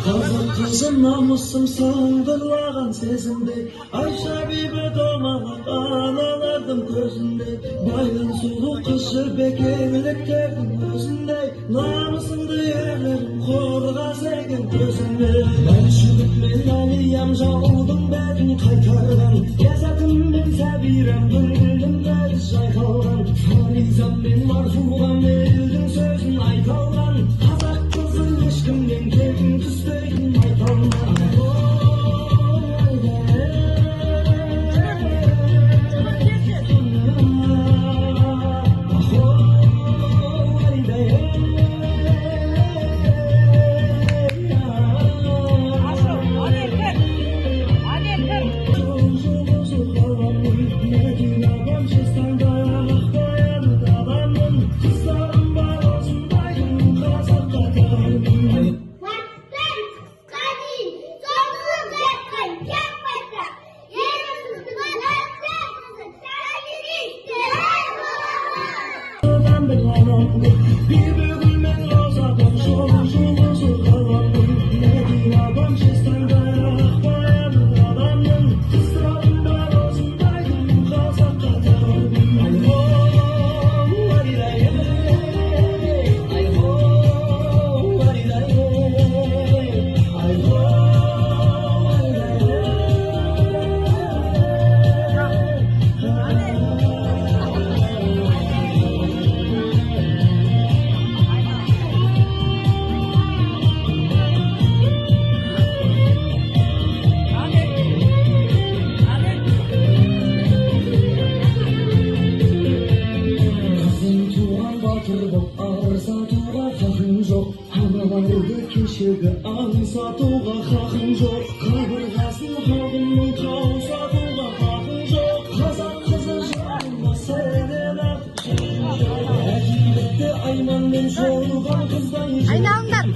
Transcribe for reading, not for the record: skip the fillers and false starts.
Қазақ қызы намысым сыңғырлаған сезімдей, Айша бибі домалақ аналардың көзіндей, байдан сұлу қыз жібек ерліктердің өзіндей, намысымды ерлерім қорғас екен көзімде. Мен жігіт мен әлиям жаудың бәрін қайтарған, ләззатым мен сәбирам гүлдің бәрі жайқалған, фаризам мен марфуғам елдің сөзін айта алған, қазақ қызы ешкімнен кем түспейтін айта алман. Кешегі аңсатуға хақың жоқ, қабырғасын халқымның қаусатуға хақың жоқ. Қазақ қызы жаныма сенен артық әдебиетте айманмен жолған қыздай айналыңдар.